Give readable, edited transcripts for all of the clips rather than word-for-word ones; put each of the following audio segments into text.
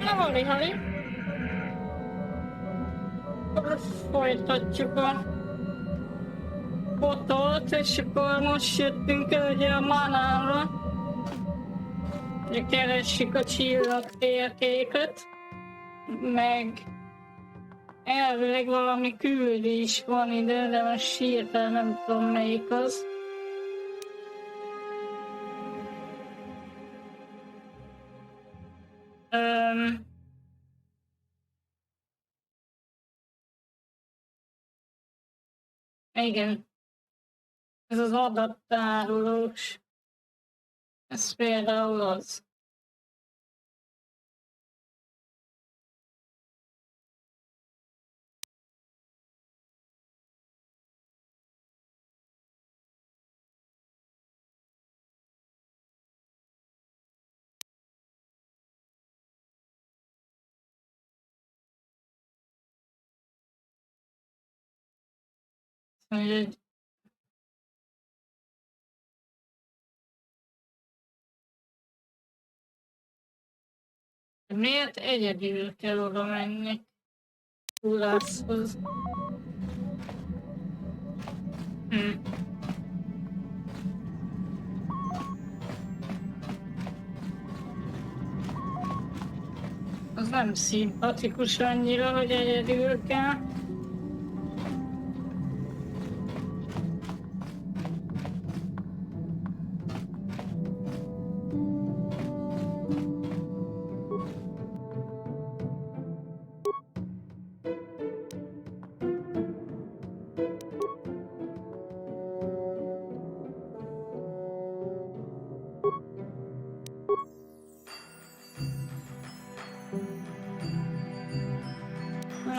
Na, hali. Folytatjuk a fotót, és akkor most jöttünk el ugye a Manaantra. Ugye keressük a csillagtérkéket, meg elvileg valami küldés van ide, de most hirtelen nem tudom melyik az. Igen, ez az adattárolós. Ez például az. Miért egyedül kell oda menni Ulászhoz? Az nem szimpatikus annyira, hogy egyedül kell.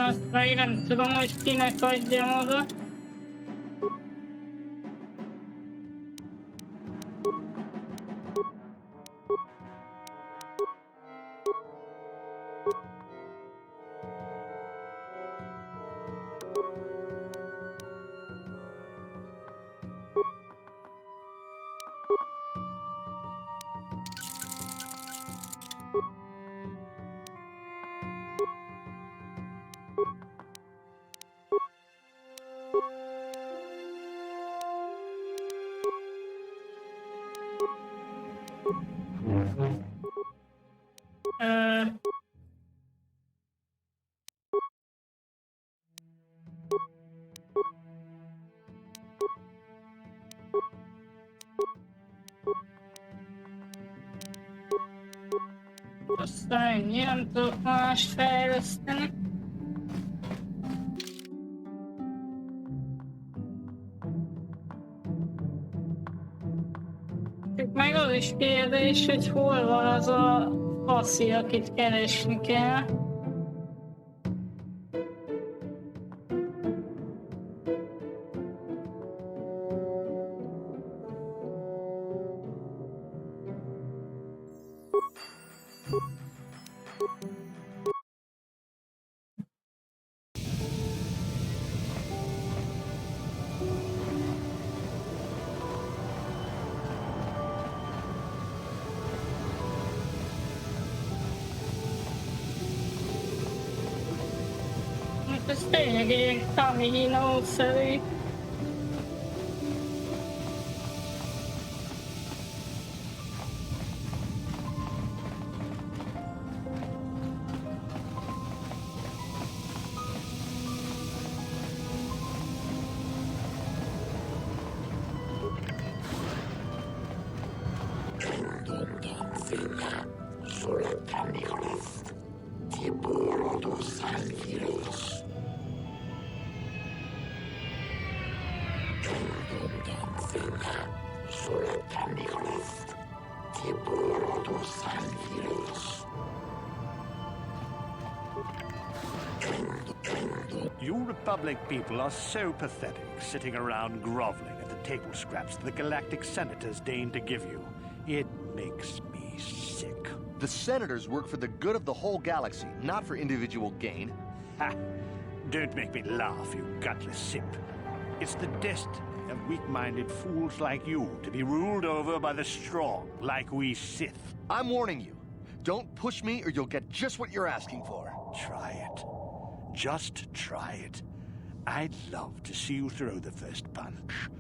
Azt meg nem tudom, hogy kinek adjam oda. Aztán ennyi, nem tudok mást fejleszteni. Meg az is kérdés, hogy hol van az a passzi, akit keresni kell. Ez tényleg ilyen Kamino-szerű. You Republic people are so pathetic, sitting around groveling at the table scraps the galactic senators deign to give you. It makes me sick. The senators work for the good of the whole galaxy, not for individual gain. Ha! Don't make me laugh, you gutless simp. It's the destiny of weak-minded fools like you to be ruled over by the strong, like we Sith. I'm warning you. Don't push me or you'll get just what you're asking for. Try it. Just try it. I'd love to see you throw the first punch.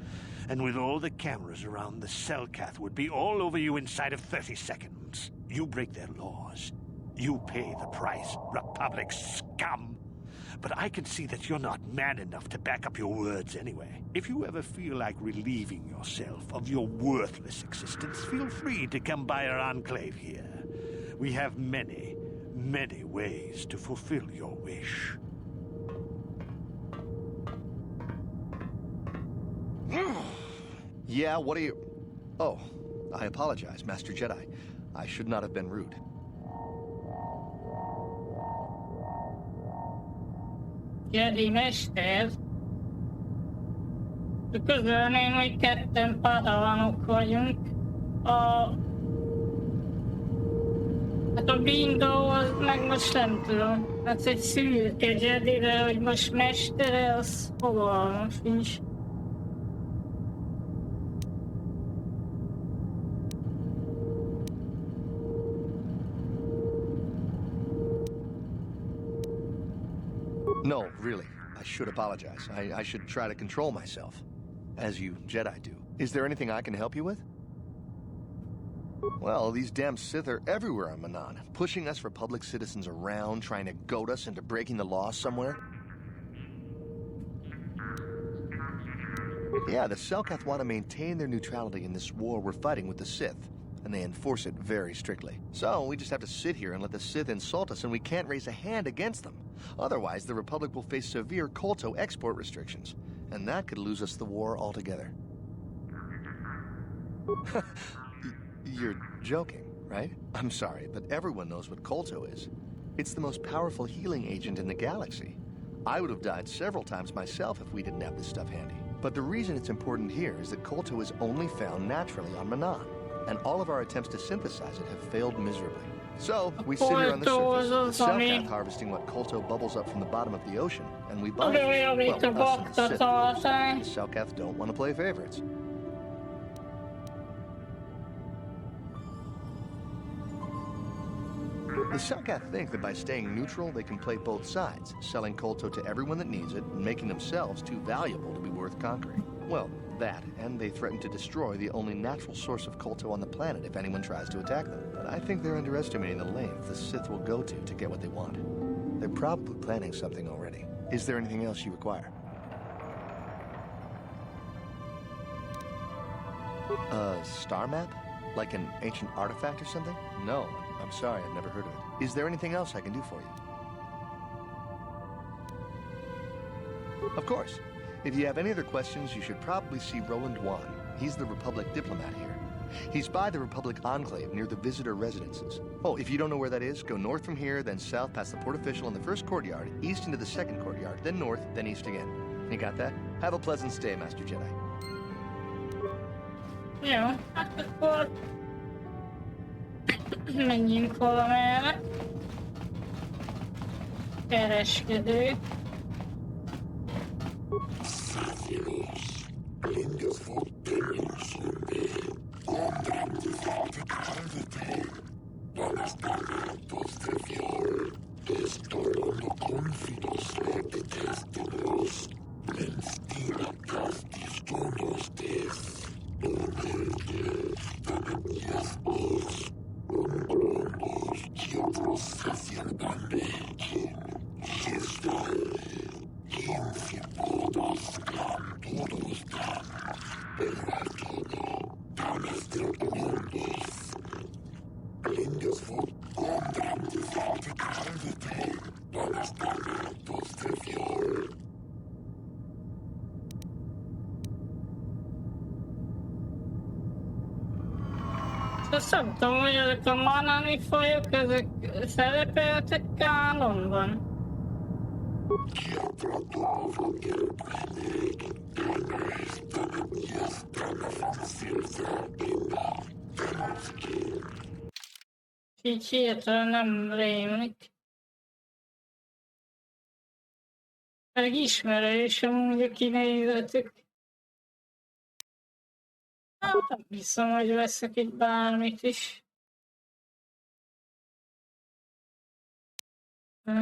And with all the cameras around, the Selkath would be all over you inside of 30 seconds. You break their laws. You pay the price, Republic scum. But I can see that you're not man enough to back up your words anyway. If you ever feel like relieving yourself of your worthless existence, feel free to come by our enclave here. We have many, many ways to fulfill your wish. Yeah, what are you... Oh, I apologize, Master Jedi. I should not have been rude. Jedi mester. Közölném, hogy ketten padawanok vagyunk. Hát a Bindó az meg most nem tudom. Hát egy szürke Jedi, de hogy most mestere, az fogalmam sincs. No, really. I should apologize. I should try to control myself. As you Jedi do. Is there anything I can help you with? Well, these damn Sith are everywhere on Manaant, pushing us Republic citizens around, trying to goad us into breaking the law somewhere. Yeah, the Selkath want to maintain their neutrality in this war we're fighting with the Sith, and they enforce it very strictly. So we just have to sit here and let the Sith insult us, and we can't raise a hand against them. Otherwise, the Republic will face severe Kolto export restrictions, and that could lose us the war altogether. You're joking, right? I'm sorry, but everyone knows what Kolto is. It's the most powerful healing agent in the galaxy. I would have died several times myself if we didn't have this stuff handy. But the reason it's important here is that Kolto is only found naturally on Manaant, and all of our attempts to synthesize it have failed miserably. So, we sit here on the surface, the Selkath harvesting what Kolto bubbles up from the bottom of the ocean, and we buy it. Well, us and the Sith. The Selkath don't want to play favorites. The Selkath think that by staying neutral, they can play both sides, selling Kolto to everyone that needs it, and making themselves too valuable to be worth conquering. Well, that, and they threaten to destroy the only natural source of Kolto on the planet if anyone tries to attack them. But I think they're underestimating the length the Sith will go to get what they want. They're probably planning something already. Is there anything else you require? A star map? Like an ancient artifact or something? No, I'm sorry, I've never heard of it. Is there anything else I can do for you? Of course. If you have any other questions, you should probably see Roland Wan. He's the Republic diplomat here. He's by the Republic Enclave near the visitor residences. Oh, if you don't know where that is, go north from here, then south past the port official in the first courtyard, east into the second courtyard, then north, then east again. You got that? Have a pleasant stay, Master Jedi. Jó, hát akkor menjünk valamerre. Kereskedő. Azt nem tudom, hogy ezek a manani fajok, ezek szerepeltek kánonban. Így hirtelen nem rémlik. Meg ismerős amúgy a kinézetük. Hát nem hiszem, hogy veszek itt bármit is. Jó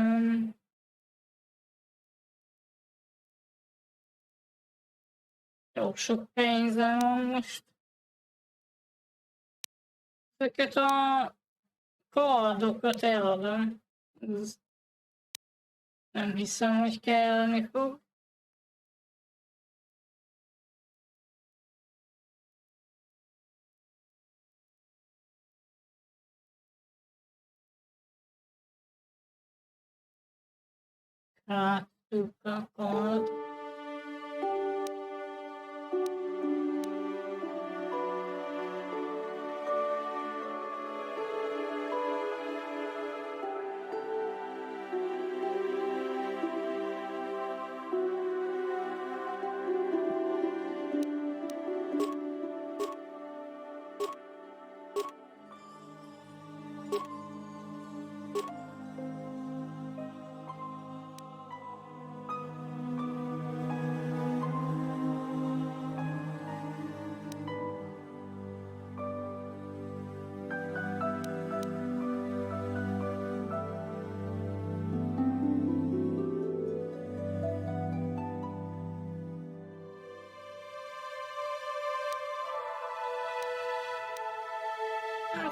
sok pénzem van most. Ezeket a kardokat eladom. Ez nem hiszem, hogy kelleni fog. Látjuk a kard.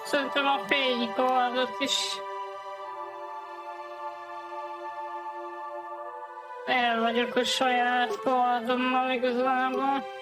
Szerintem a fénykardot is el vagyok a saját kardommal igazából.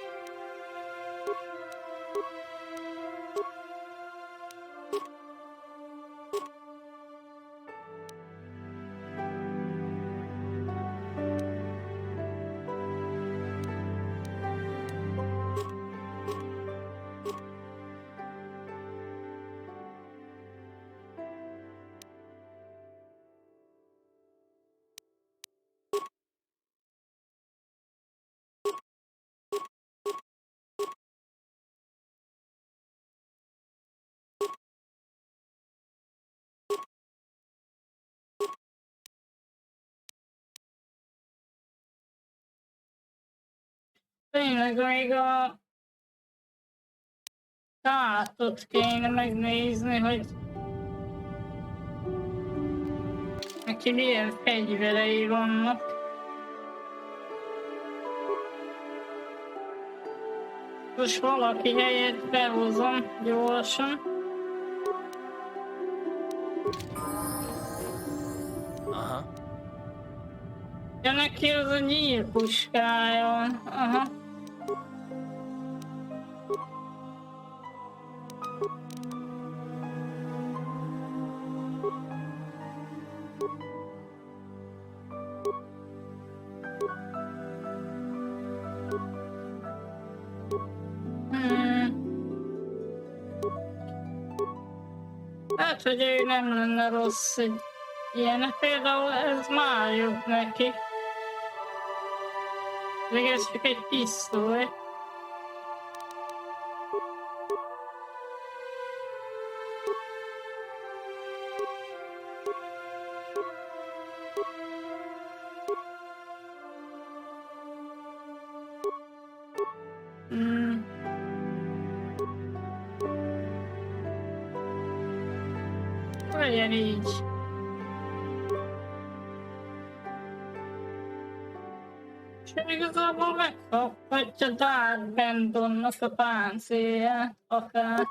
Tényleg még a kátot kéne megnézni, hogy neki milyen fegyverei vannak. Most valaki helyett behozom gyorsan. Aha. Ja, neki az a nyílpuskája van. Aha. Hát, hogy ő nem lenne rossz egy ilyen, például ez már jobb neki. Még ez csak egy pisztoly. Legyen így. És igazából megkaphatja Dark Bandonnak a páncélját, akár.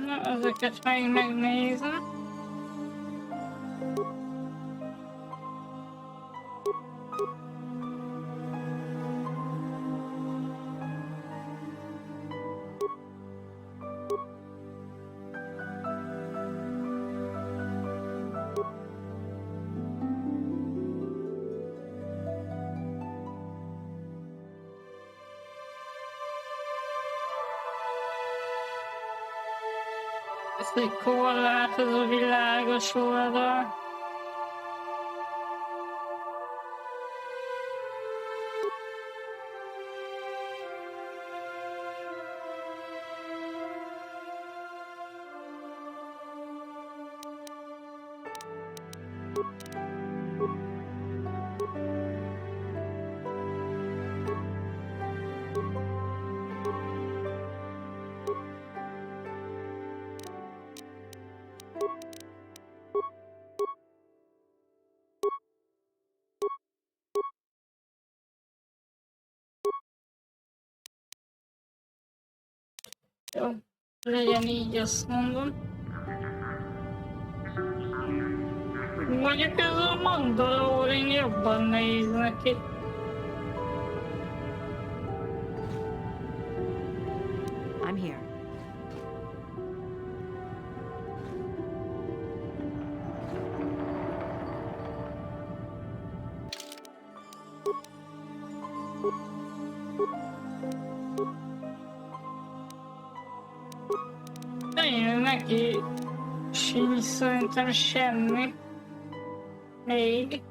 Na, ezeket még megnézem. Ez egy korlát, ez a világos oldal. Jó, legyen így, azt mondom. Mondjuk ez a Mandalorian jobban néz neki. I'm here. Én neki sincs szerintem semmi. Még.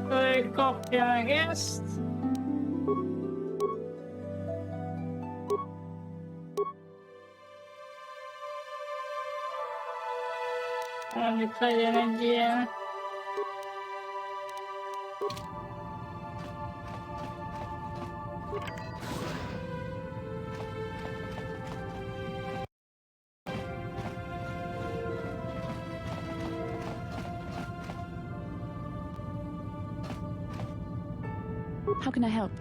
Ő kapja meg ezt. Mondjuk legyen egy ilyen. How can I help?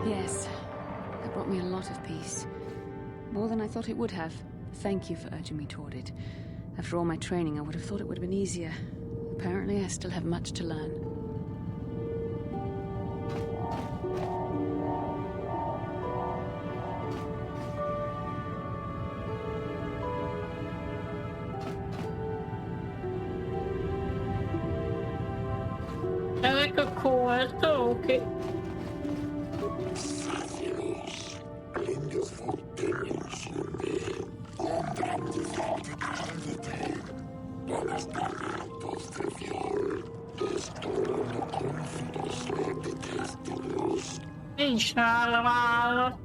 Yes, that brought me a lot of peace. More than I thought it would have. Thank you for urging me toward it. After all my training, I would have thought it would have been easier. Apparently, I still have much to learn. Ezek a koltók. Nincs nálam állat.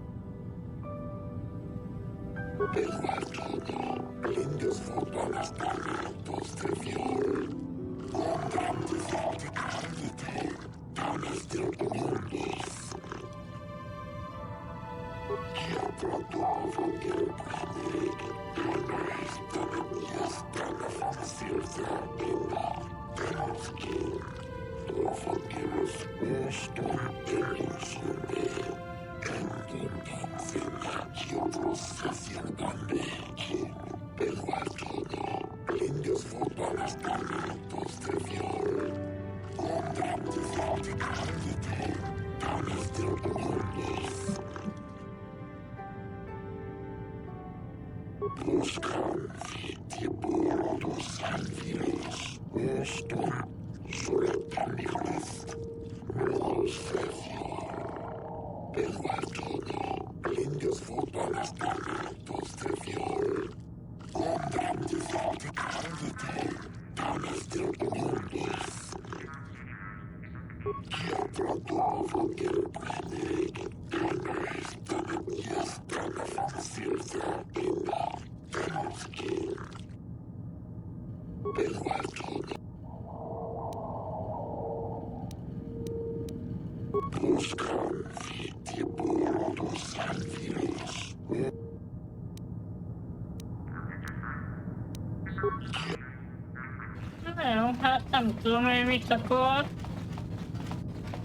Jó, hát nem tudom, hogy mit akar.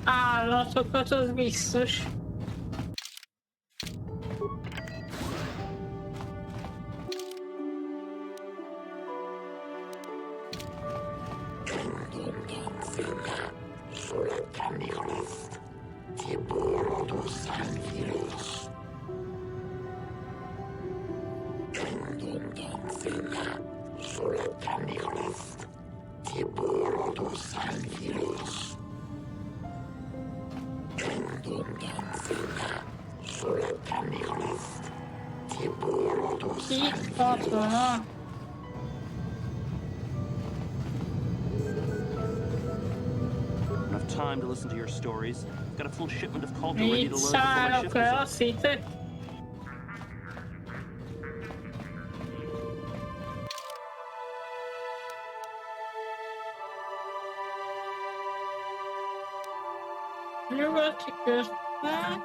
Állatokat, az biztos. Itt katona. Enough time to listen to your stories. I've got a full shipment of Calder ready Itt to load before my szállok shift le, is up. azt hittek. Nyugati közben.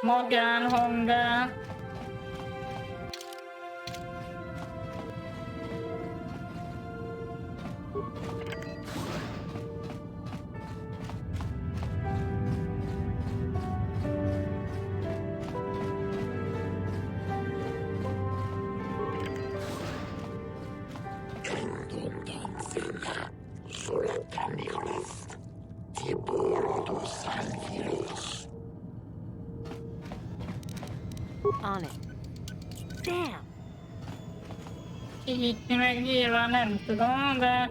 Magánhangán. On it. Damn. Kinyitni meg nyilván nem tudom, de...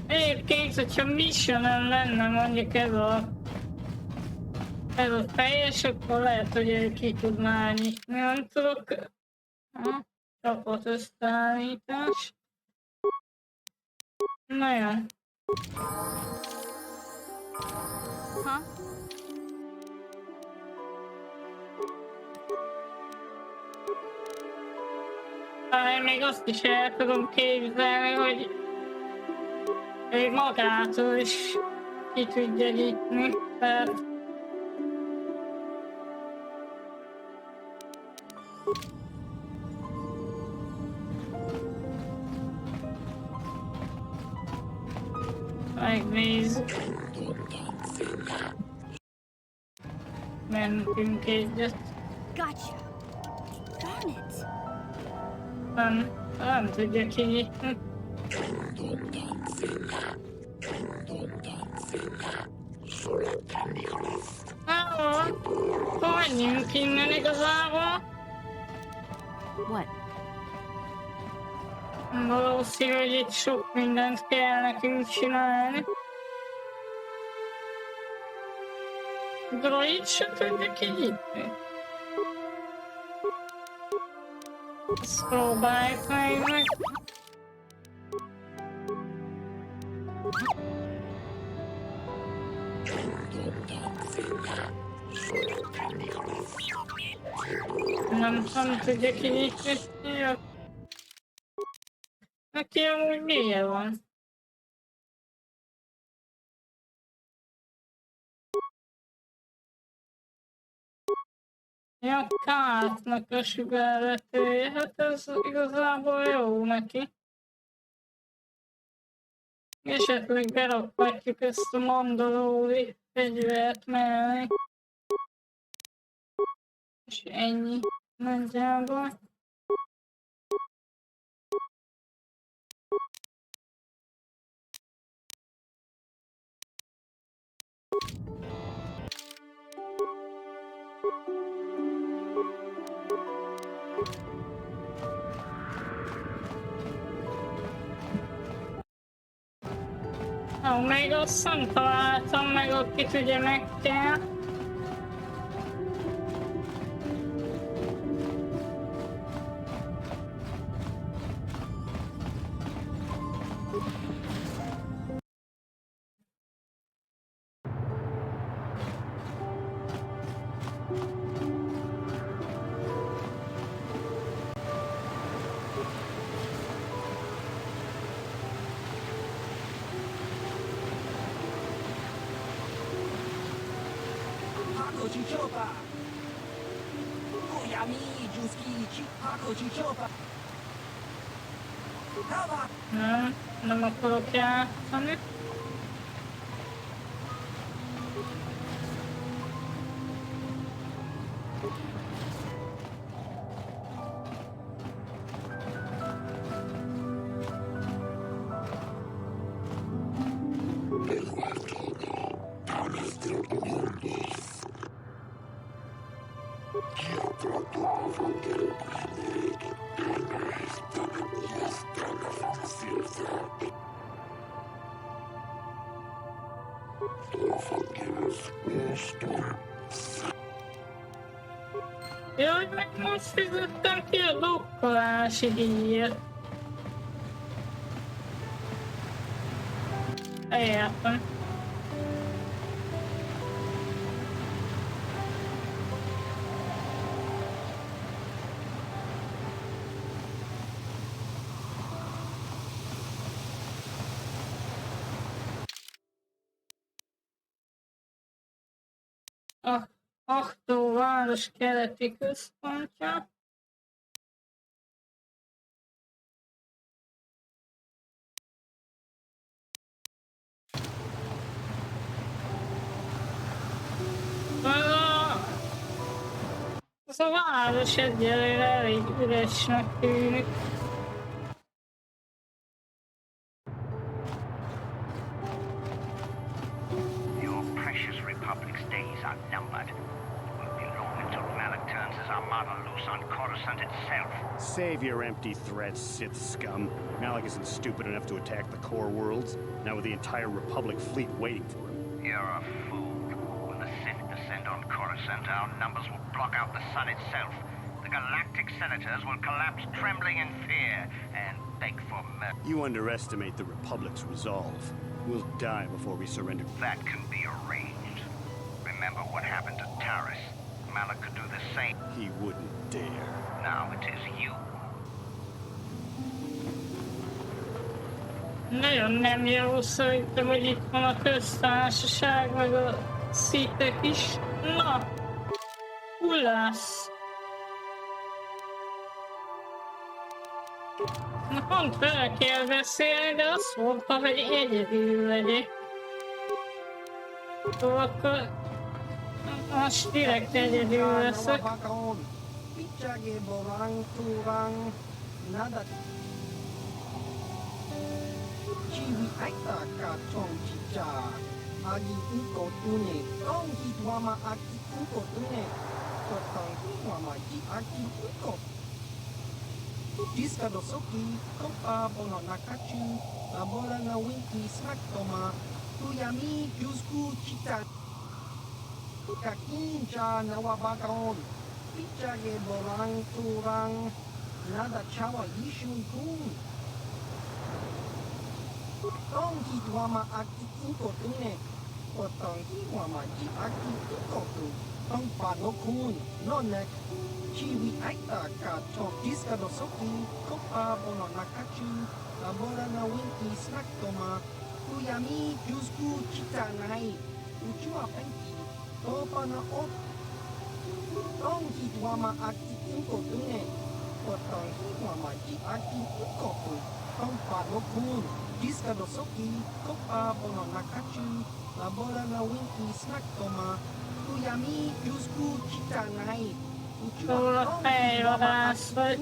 Egyébként, hogyha missionen lenne mondjuk ez a teljes, akkor lehet, hogy ő ki tudná nyitni, nem tudok. Csapat összeállítás. Na jó. Huh? Én még azt is el tudom képzelni, hogy ő magától is ki tudja nyitni, tehát megnézzük. Mentünk egyet. Gotcha. Darn it. Nem tudja kinyitni. Menjünk innen igazából. What? Valószínű, hogy itt sok mindent kell nekünk csinálni. Droid se tudja kinyitni. Ezt próbáljuk meg. Nem tudja kinyitni. Jó. Neki amúgy milyen van? Ja, kártnak a sugárvetője, hát ez igazából jó neki. Esetleg berakhatjuk ezt a mandalóri fegyvert mellé. És ennyi nagyjából. Még azt nem találtam meg, akit ugye meg kell. Nem akarok játszani. Jaj, meg most fizettem ki a dokkolási díjat. Értem. A Achtó város keleti központja. Ez a város egyelőre elég üresnek tűnik. Your precious Republic's days are numbered. It won't be long until Manaant turns his armada loose on Coruscant itself. Save your empty threats, Sith scum. Malik isn't stupid enough to attack the core worlds, now with the entire Republic fleet waiting for him. You're a fool. When the Sith descend on Coruscant, our numbers will block out the sun itself. The galactic senators will collapse trembling in fear and beg for mercy. You underestimate the Republic's resolve. We'll die before we surrender. That can be arranged. Remember what happened to Taris. Malik could do the same. He wouldn't dare. Now it is you. Nagyon nem jó szerintem, hogy itt van a köztársaság, meg a szítek is. Na, hulász. Na pont vele kell beszélni, de azt mondta, hogy egyedül legyek. Akkor most direkt egyedül leszek. Chiwi aita ka tong chicha agi uko tune tong hitwama aki uko tune ko tong hitwama ji aki uko Diska dosoki kopa bono nakachu labora na winki smaktoma tuyami jusku chita kakinja na wabakaon pichage borang turang nada chawa yishun kun Tong hitwama aki uko tune ko tong hitwama ji aki uko tu tong panokun nonek Chiwi aita ka tong diska dosoki kopa bono nakachu labora na winki smaktoma tuyami jusku chita nai uchua penki topa na ot tong hitwama aki uko tune ko tong hitwama ji aki uko tu tong panokun diska dosoki kopa bono nakachu labora na winki smaktoma tuyami jusku chita nai Solo fejvadász vagy.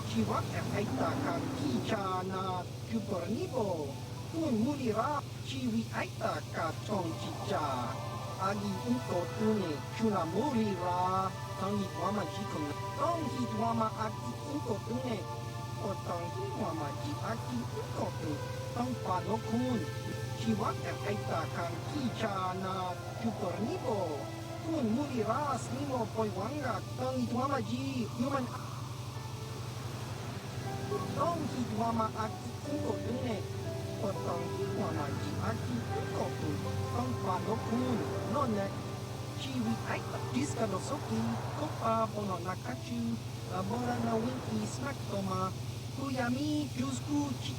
Chiwa aita kan kicha na kupornibo kun mulira chiwi aita ka tong chicha agi uko tune chuna mulira tangi wama chikon tangi wama aki uko tune o tangi wama ji aki uko tu tang panokun Chiwa aita kan kicha na kupornibo kun mulira snimo poiwanga tangi wama ji human Tong hitwama aki uko tune ko tong hitwama ji aki uko tu tong panokun nonek chiwi aita diska dosoki kopa bono nakachu labora na winki smaktoma tuyami jusku chi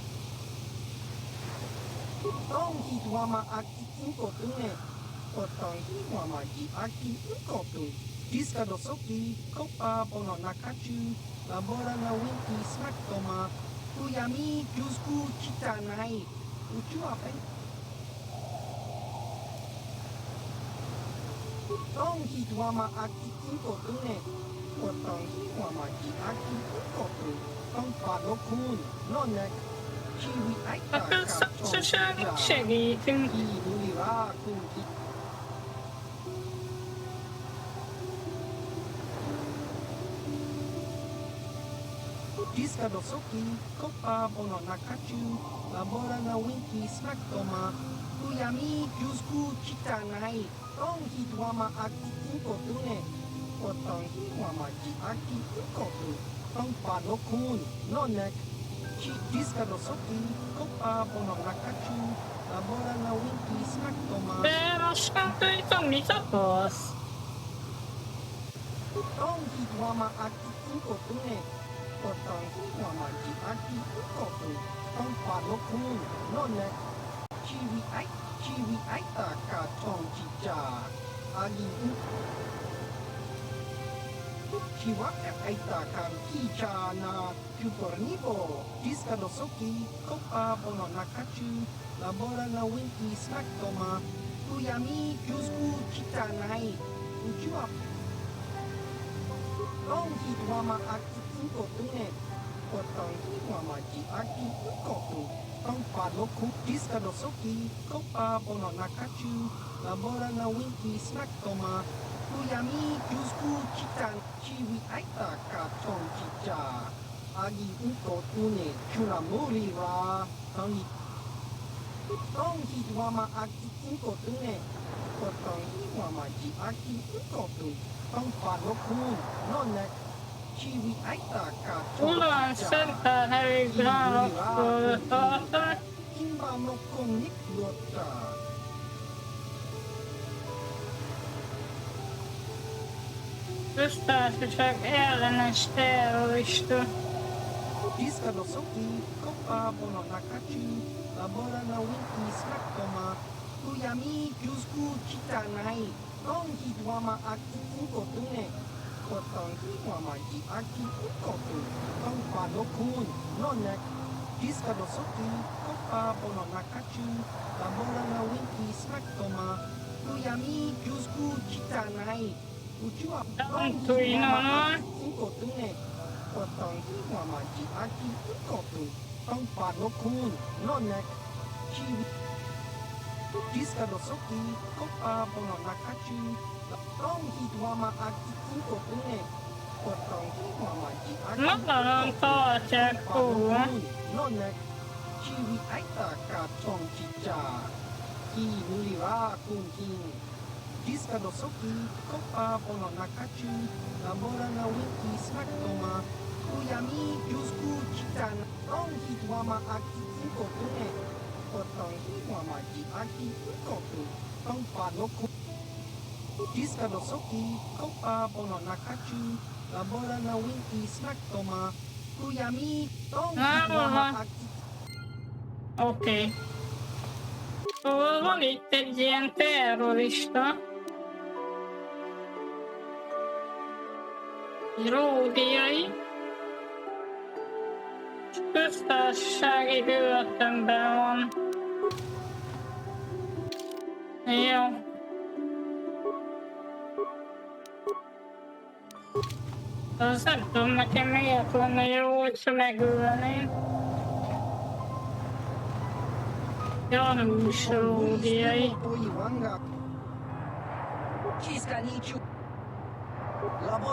Tong hitwama aki uko tune ko tong hitwama ji aki uko tu diska dosoki kopa bono nakachu labora na winki smaktoma tuyami jusku chita nai uchua pen tong hitwama aki uko tune ko tong hitwama ji aki uko tu tong panokun nonek chiwi aita A köztársaságnak segítünk. Ilulira kun Diska dosoki kopa bono nakachu labora na winki smaktoma tuyami jusku chita nai tong hitwama aki uko tune ko tong hitwama ji aki uko tu tong panokun nonek chi diska dosoki kopa bono nakachu labora na winki smaktoma De most nem tudom, mit akarsz. tong hitwama aki uko tune ko tong hitwama ji aki uko tu tong panokun nonek chiwi aita ka tong chicha agi chiwa aita kan kicha na kupornibo diska dosoki kopa bono nakachu labora na winki smaktoma tuyami jusku chita nai uchua Tong hitwama aki uko tune ko tong hitwama ji aki uko tu panoku diskadosoki kopa bono nakachu labora na winki snack toma kuyami kyusku chitan chiwi aita katon chicha agi uko tune chunamuri ra tangi tong hitwama aki uko tune kotong hitwama ji aki uko tu tong panokun nonek chiwi aita katon Ulan sentään häviköhän loppuun taas. Kimba mokon nikluota. Köztársaság ellenes terrorista. Diskadosoki, kopa bono nakachu, labora na winki snaktoma, kuyami kyusku chitanai, tong hitwama aki uko tune, kotong hitwama ji aki uko tu, tong panokun, nonek, diskadosoki, kopa bono nakachu, labora na winki snaktoma, kuyami kyusku chitanai, uchua tong hitwama aki uko tune, kotong hitwama ji aki uko tu, tong panokun, nonek, chiwi. Diskadosoki, kopa bono nakachu, tong hitwama aki uko tune, kotong hitwama ji aki Manaant tartják hova. nonek, chiwi aita katong chicha, ki nuli ra kunkin. Diskadosoki, kopa bono nakachu, labora na winki snaktoma, kuyami kyusku chitan, tong hitwama aki uko tune, kotong hitwama ji aki uko tu, tong panoku. Diskadosoki, kopa bono nakachu, labora na winki snaktoma, kuyami tong hitwama aki. Oké. Szóval van itt egy ilyen terrorista. Ródiai. És köztársasági börtönben van. Jó. Az nem tudom, nekem miért lenne jó, hogyha megölném. Gyanús ródiai. Oiwanga. Kiska nichu. Labo.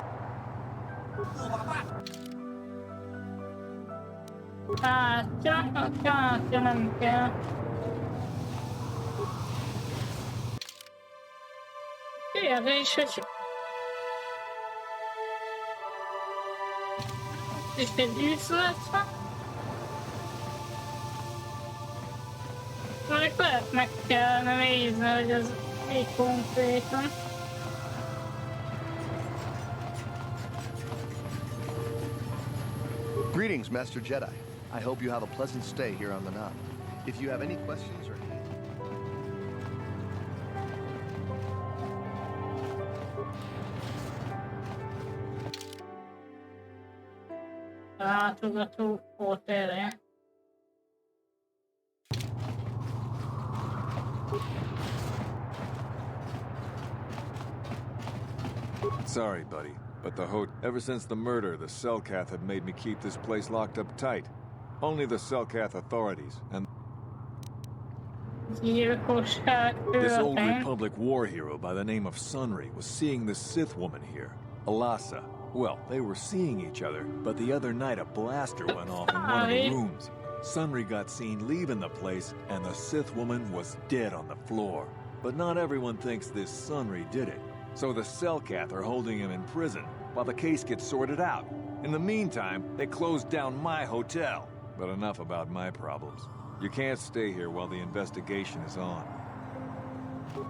Kártya nem kell. Kérdés, hogy... És egy üzlet van? Mondjuk lehet meg kellene nézni, hogy az mi konkrétan. Greetings, Master Jedi. I hope you have a pleasant stay here on Manaant. If you have any questions or... Látogató hotelre. Sorry, buddy, but ever since the murder, the Selkath have made me keep this place locked up tight. Only the Selkath authorities and this old Republic war hero by the name of Sunry was seeing the Sith woman here, Alasa. Well, they were seeing each other, but the other night a blaster went off in one of the rooms. Sunry got seen leaving the place, and the Sith woman was dead on the floor. But not everyone thinks this Sunry did it. So the Selkath are holding him in prison while the case gets sorted out. In the meantime, they closed down my hotel. But enough about my problems. You can't stay here while the investigation is on.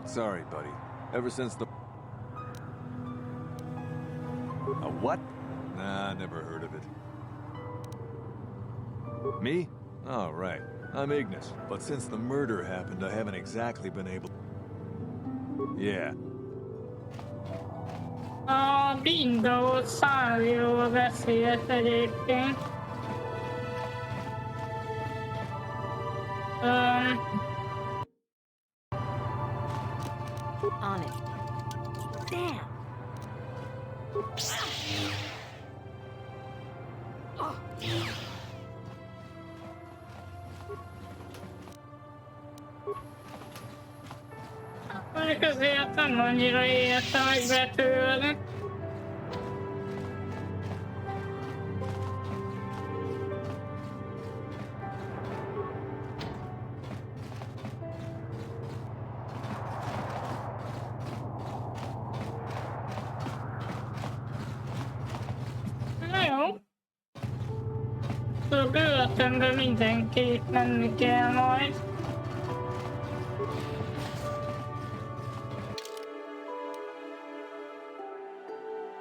Sorry, buddy. Ever since the... A what? Nah, never heard of it. Me? Oh, right. I'm Ignis. But since the murder happened, I haven't exactly been able... Yeah. A Binda Szállóról beszélt egyébként. On it. Damn. Mondjuk azért nem annyira érte meg betörni. Na jó. A börtönbe mindenképp menni kell majd.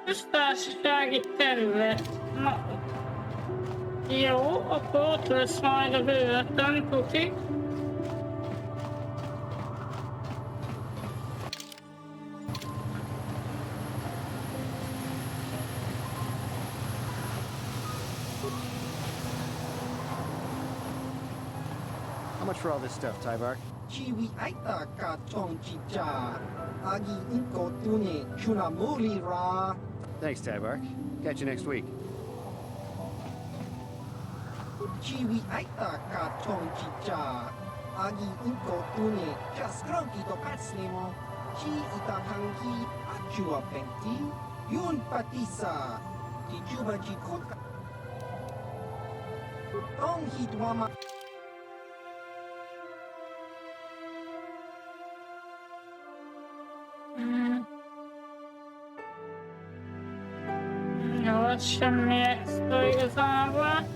Köztársasági terület. Na. Jó, akkor ott lesz majd a börtön, tuti. How much for all this stuff, Tybark? Chiwi aita ka chong chicha. Agi inko tune chunamuri ra. Thanks, Tybark. Catch you next week. Chiwi aita ka chong chicha. Agi inko tune kaskronki to patsnemo. Chi ita hangi achua penti. Yun patisa. Ti juba jikoka. Tong hitwama. Jó, ez semmi extra igazából.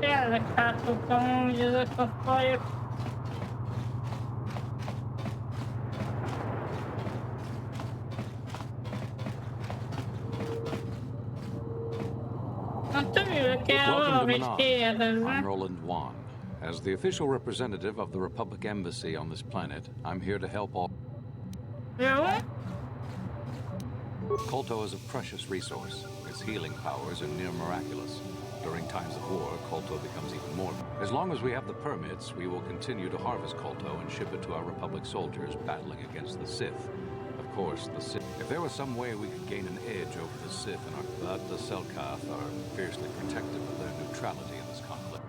Tényleg átudtam úgy ezek a fajok. Welcome to Manaant. I'm Roland Wan. As the official representative of the Republic Embassy on this planet, I'm here to help all... Yeah? Kolto is a precious resource. Its healing powers are near miraculous. During times of war, Kolto becomes even more. As long as we have the permits, we will continue to harvest Kolto and ship it to our Republic soldiers battling against the Sith. Of course, the Sith... If there was some way we could gain an edge over the Sith and our... But the Selkath are fiercely protective of their neutrality in this conflict.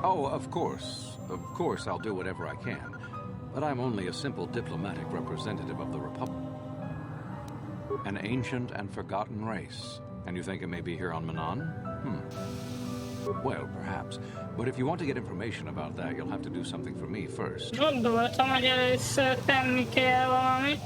Oh, of course. Of course, I'll do whatever I can. But I'm only a simple diplomatic representative of the Republic. An ancient and forgotten race. And you think it may be here on Manaant? Well, perhaps. But if you want to get information about that, you'll have to do something for me first. Gondoltam, hogy először tenni kell valamit.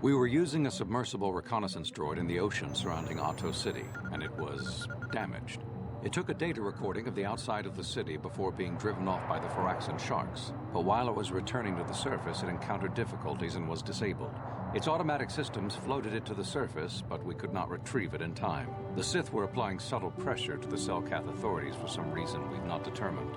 We were using a submersible reconnaissance droid in the ocean surrounding Otto City, and it was damaged. It took a data recording of the outside of the city before being driven off by the Phyraxan sharks. But while it was returning to the surface, it encountered difficulties and was disabled. Its automatic systems floated it to the surface, but we could not retrieve it in time. The Sith were applying subtle pressure to the Selkath authorities for some reason we've not determined,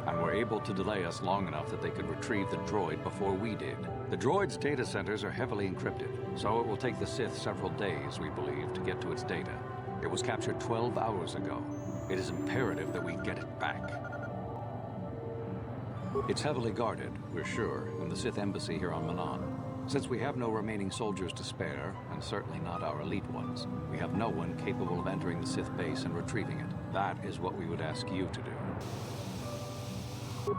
and were able to delay us long enough that they could retrieve the droid before we did. The droid's data centers are heavily encrypted, so it will take the Sith several days, we believe, to get to its data. It was captured 12 hours ago. It is imperative that we get it back. It's heavily guarded, we're sure, in the Sith embassy here on Manaant. Since we have no remaining soldiers to spare, and certainly not our elite ones, we have no one capable of entering the Sith base and retrieving it. That is what we would ask you to do.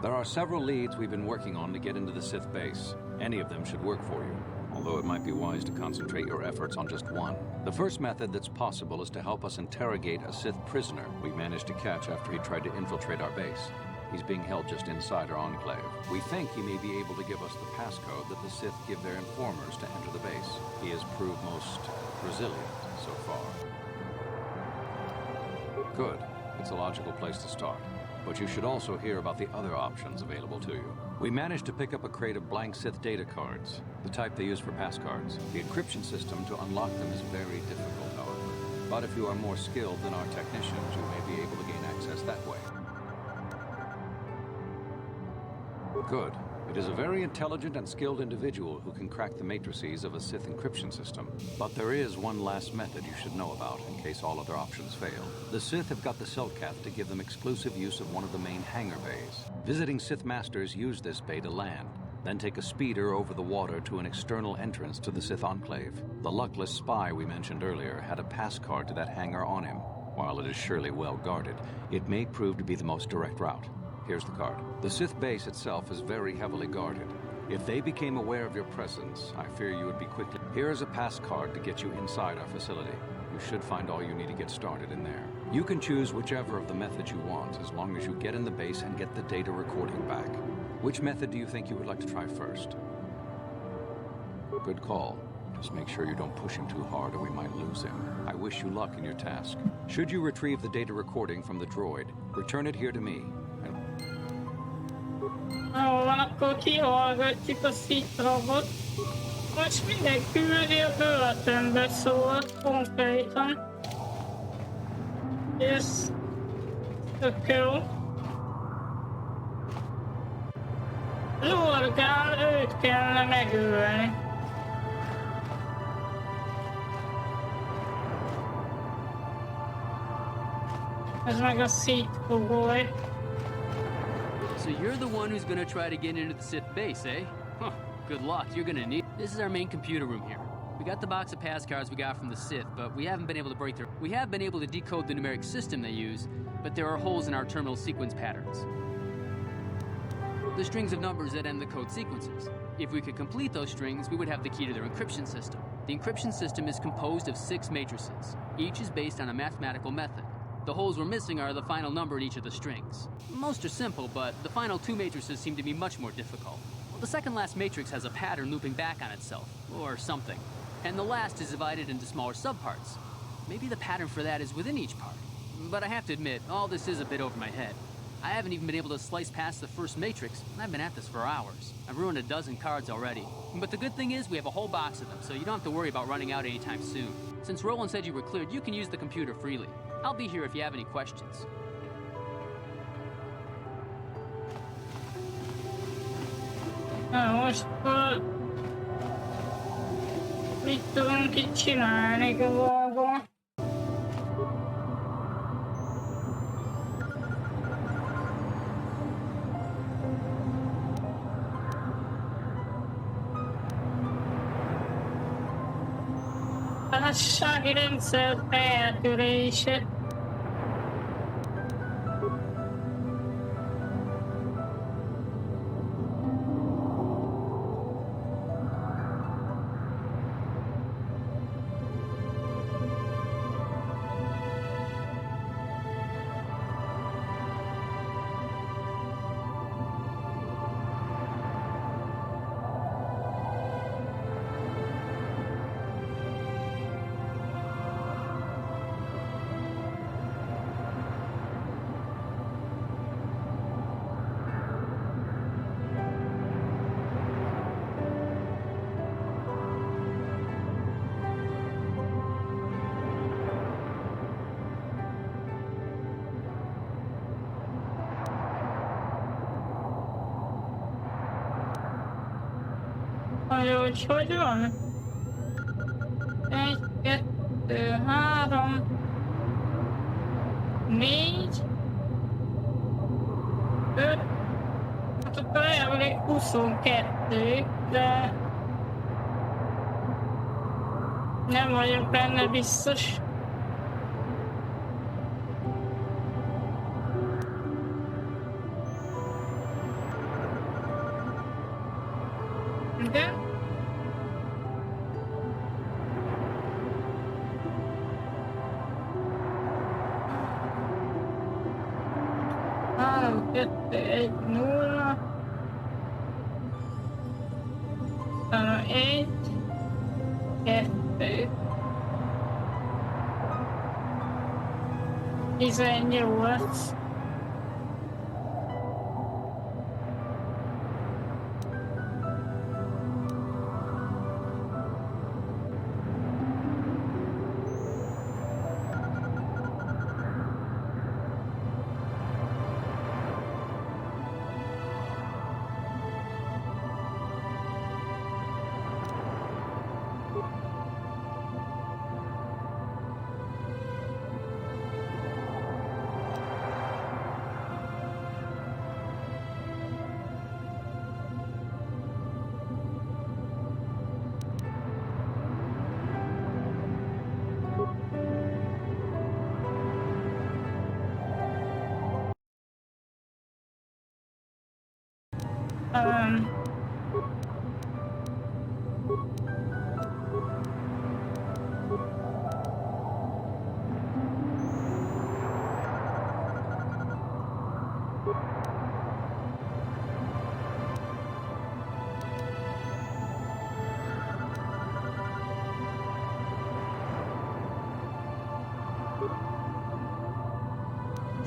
There are several leads we've been working on to get into the Sith base. Any of them should work for you, although it might be wise to concentrate your efforts on just one. The first method that's possible is to help us interrogate a Sith prisoner we managed to catch after he tried to infiltrate our base. He's being held just inside our enclave. We think he may be able to give us the passcode that the Sith give their informers to enter the base. He has proved most resilient so far. Good. It's a logical place to start. But you should also hear about the other options available to you. We managed to pick up a crate of blank Sith data cards, the type they use for passcards. The encryption system to unlock them is very difficult, however. But if you are more skilled than our technicians, you may be able to gain access that way. Good. It is a very intelligent and skilled individual who can crack the matrices of a Sith encryption system. But there is one last method you should know about in case all other options fail. The Sith have got the Selkath to give them exclusive use of one of the main hangar bays. Visiting Sith masters use this bay to land. Then take a speeder over the water to an external entrance to the Sith Enclave. The luckless spy we mentioned earlier had a pass card to that hangar on him. While it is surely well guarded, it may prove to be the most direct route. Here's the card. The Sith base itself is very heavily guarded. If they became aware of your presence, I fear you would be quickly... Here is a pass card to get you inside our facility. You should find all you need to get started in there. You can choose whichever of the methods you want, as long as you get in the base and get the data recording back. Which method do you think you would like to try first? Good call. Just make sure you don't push him too hard or we might lose him. I wish you luck in your task. Should you retrieve the data recording from the droid, return it here to me. Jó, van, akkor kihallgatjuk a Sith-robot. Most minden küldi a börtönbe szólt konkrétan. Ez tök jó. Lorgán, őt kellene megölni. Ez meg a Sith-fogoly. So you're the one who's gonna try to get into the Sith base, eh? Huh, good luck, you're gonna need... This is our main computer room here. We got the box of pass cards we got from the Sith, but we haven't been able to break their... We have been able to decode the numeric system they use, but there are holes in our terminal sequence patterns. The strings of numbers that end the code sequences. If we could complete those strings, we would have the key to their encryption system. The encryption system is composed of 6 matrices. Each is based on a mathematical method. The holes we're missing are the final number in each of the strings. Most are simple, but the final 2 matrices seem to be much more difficult. The second last matrix has a pattern looping back on itself, or something. And the last is divided into smaller subparts. Maybe the pattern for that is within each part. But I have to admit, all this is a bit over my head. I haven't even been able to slice past the first matrix, and I've been at this for hours. I've ruined a dozen cards already. But the good thing is we have a whole box of them, so you don't have to worry about running out anytime soon. Since Roland said you were cleared, you can use the computer freely. I'll be here if you have any questions. Na most mit tudunk itt csinálni igazából? Társasági rendszer eltörése. Hogy van? 1, 2, 3, 4, 5, hát akkor elvileg 22, de nem vagyok benne biztos. Igen. Három, kettő, egy, nulla. Utána egy, kettő. 18.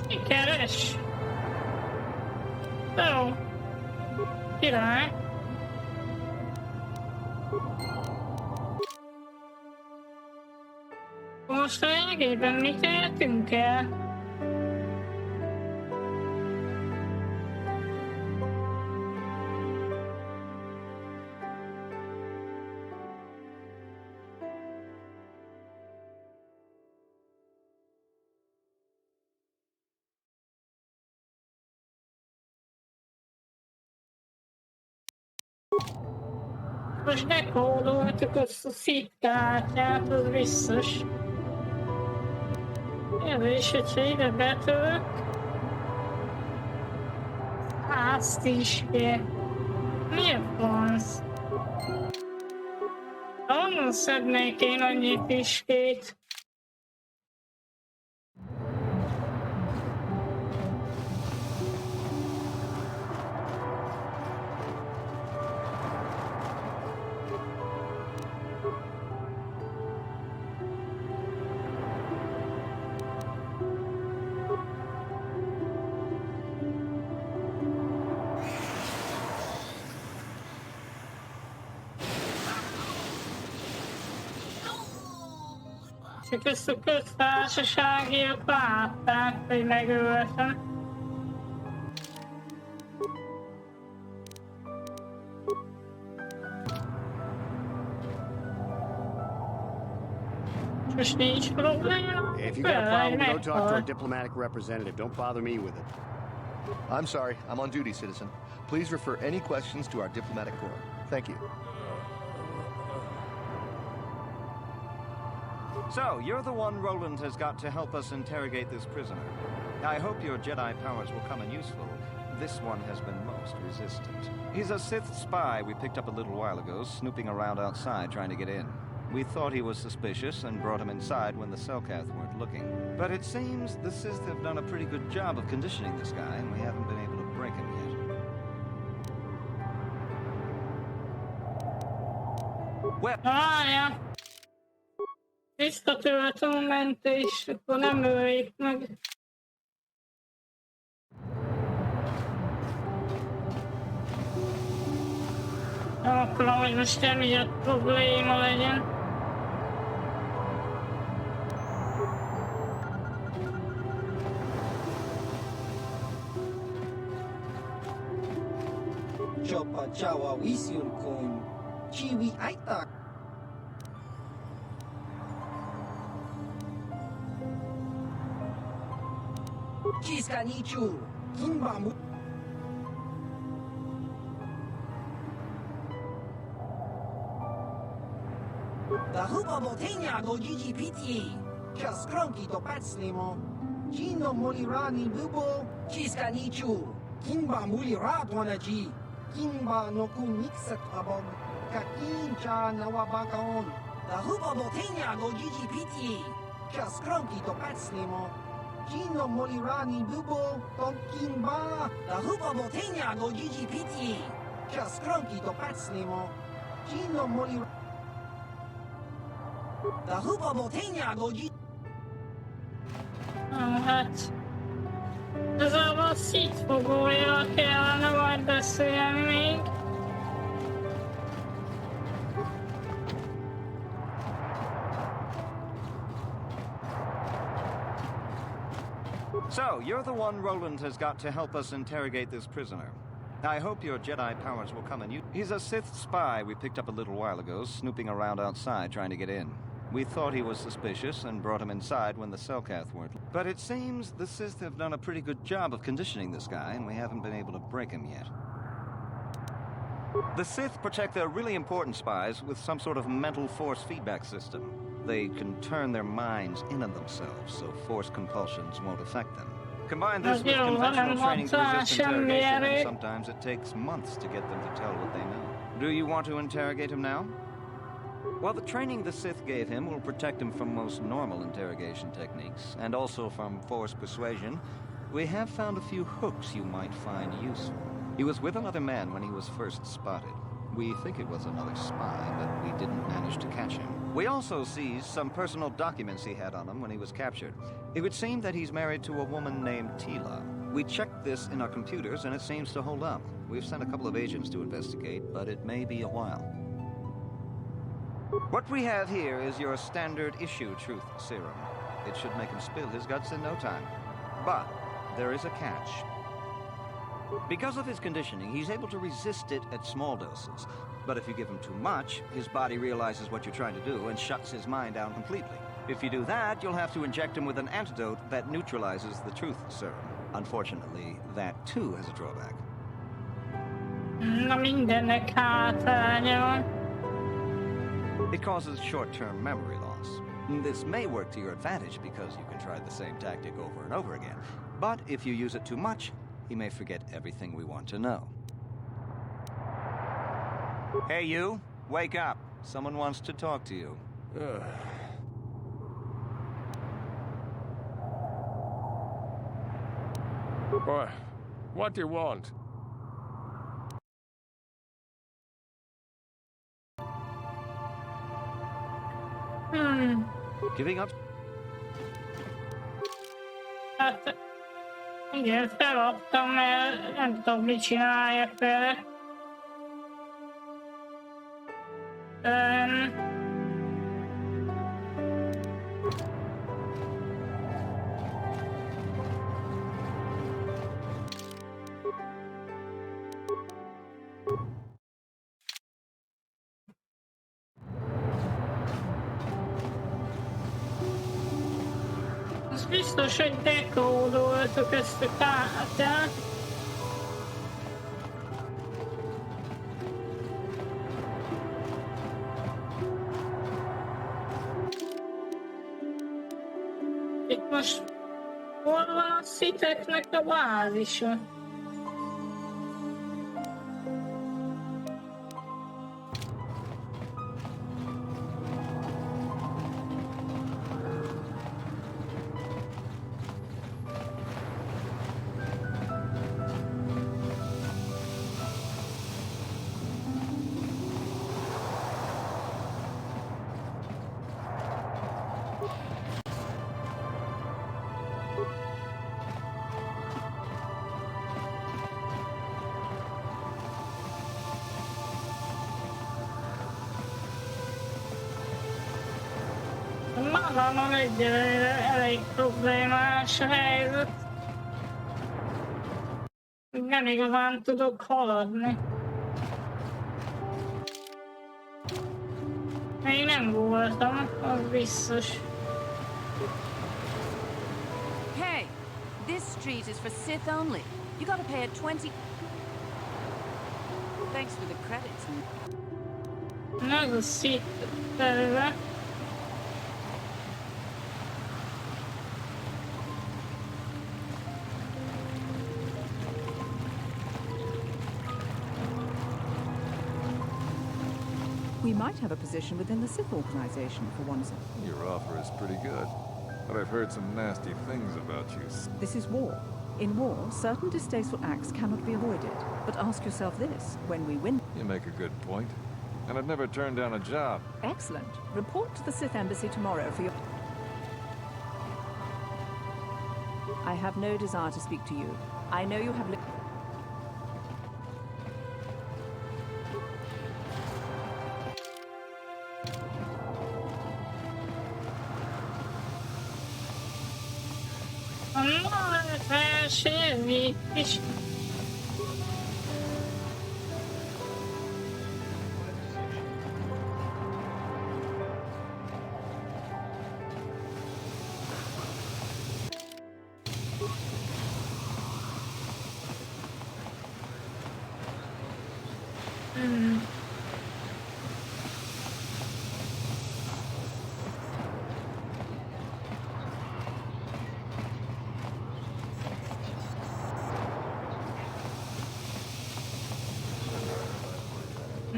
Sikeres. Jó. Király. Most lényegében mit értünk el? Most dekódoltuk azt a szitkártyát, az biztos. Ez is, hogyha ide betölök. Azt is kér. Mi a franc? Honnan szednék én annyi tiskét? Csak ezt a köztársaságiak látták, hogy megöltem. Most nincs probléma? If you got a problem, go talk to our diplomatic representative. Don't bother me with it. I'm sorry, I'm on duty, citizen. Please refer any questions to our diplomatic corps. Thank you. So, you're the one Roland has got to help us interrogate this prisoner. I hope your Jedi powers will come in useful. This one has been most resistant. He's a Sith spy we picked up a little while ago, snooping around outside trying to get in. We thought he was suspicious and brought him inside when the Selkath weren't looking. But it seems the Sith have done a pretty good job of conditioning this guy, and we haven't been able to break him yet. Well... ja. Visszatöltöm a mentést, akkor nem öljük meg. Nem akarom, hogy most emiatt probléma legyen. Chopa chawa wisyun kun chiwi aitak. Kiska nichu kinbamu. Dahuba botenya do GGPT. Just cronky to patslimo. Gino molirani bubo. Kiska nichu kinba mulirat wanaji. Kinba no kun mixet abog. Kakincha nawabakaon. Dahuba botenya do GGPT. Just cronky to patslimo. Gino molirani bubo tonkin ba. Dahuba botenya do GGPT. Just cronky to patslimo. Gino molirani. Dahuba botenya do GGPT. Hát... Igazából a szítfogója kellene majd beszélni még. So, you're the one Roland has got to help us interrogate this prisoner. I hope your Jedi powers will come in useful. He's a Sith spy we picked up a little while ago, snooping around outside trying to get in. We thought he was suspicious and brought him inside when the Selkath weren't. But it seems the Sith have done a pretty good job of conditioning this guy, and we haven't been able to break him yet. The Sith protect their really important spies with some sort of mental force feedback system. They can turn their minds in on themselves, so force compulsions won't affect them. Combine this with Nagyon conventional training to van resist interrogation, and semmi sometimes it takes months to get them to tell what they know. Do you want to interrogate him now? Well, the training the Sith gave him will protect him from most normal interrogation techniques, and also from forced persuasion. We have found a few hooks you might find useful. He was with another man when he was first spotted. We think it was another spy, but we didn't manage to catch him. We also seized some personal documents he had on him when he was captured. It would seem that he's married to a woman named Tila. We checked this in our computers, and it seems to hold up. We've sent a couple of agents to investigate, but it may be a while. What we have here is your standard issue truth serum. It should make him spill his guts in no time. But there is a catch. Because of his conditioning, he's able to resist it at small doses. But if you give him too much, his body realizes what you're trying to do and shuts his mind down completely. If you do that, you'll have to inject him with an antidote that neutralizes the truth serum. Unfortunately, that too has a drawback. Na mindennek hátránya van. It causes short-term memory loss. This may work to your advantage because you can try the same tactic over and over again. But if you use it too much, he may forget everything we want to know. Hey, you! Wake up! Someone wants to talk to you. What do you want? Giving up? Hát, igen, feladtam, mert nem tudom, mit csináljak vele. Az biztos, hogy dekódoltuk ezt a kártyát. Itt most hol van a sziteknek a bázisa? Magában egyelőre elég problémás a helyzet. Nem igazán tudok haladni. Még nem voltam, az biztos. Hey, this street is for Sith only. You gotta pay a 20... Thanks for the credits. Ez a Sith terület. We might have a position within the Sith organization for once. Your offer is pretty good, but I've heard some nasty things about you. This is war. In war, certain distasteful acts cannot be avoided. But ask yourself this, when we win... You make a good point. And I've never turned down a job. Excellent. Report to the Sith Embassy tomorrow for your... I have no desire to speak to you. I know you have... Sérvi is.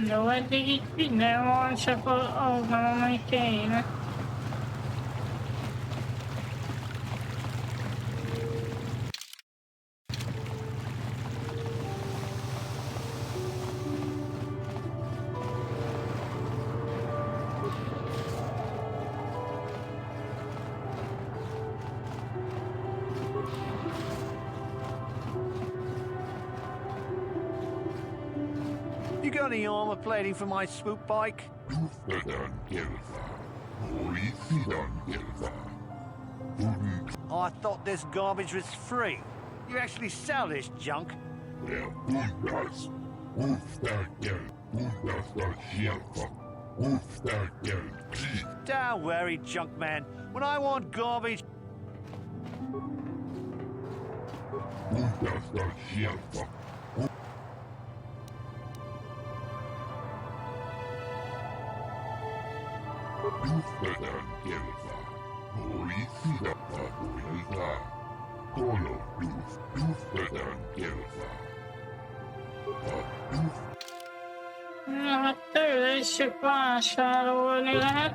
Jó, eddig így minden van, csak az nem, ami kéne. You got any armor plating for my swoop bike? Oh, I thought this garbage was free. You actually sell this junk? Don't worry, junk man. When I want garbage... Na, hát tőle is csak vásárolni lehet.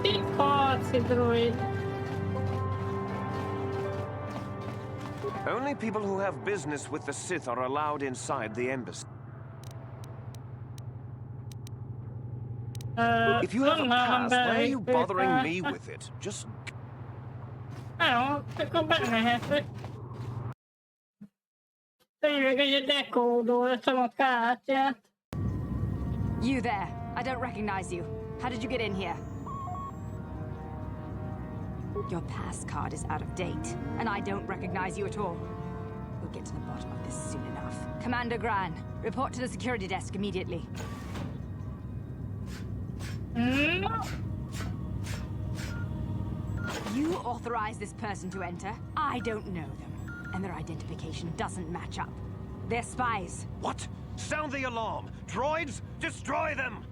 Itt harci droid. Only people who have business with the Sith are allowed inside the embassy. If you have a pass, why are you bothering me with it? Just... Jó, akkor bemehetek. Tényleg egy dekódoltam a kártyát. You there. I don't recognize you. How did you get in here? Your pass card is out of date, and I don't recognize you at all. We'll get to the bottom of this soon enough. Commander Gran, report to the security desk immediately. You authorized this person to enter. I don't know them, and their identification doesn't match up. They're spies. What? Sound the alarm! Droids, destroy them!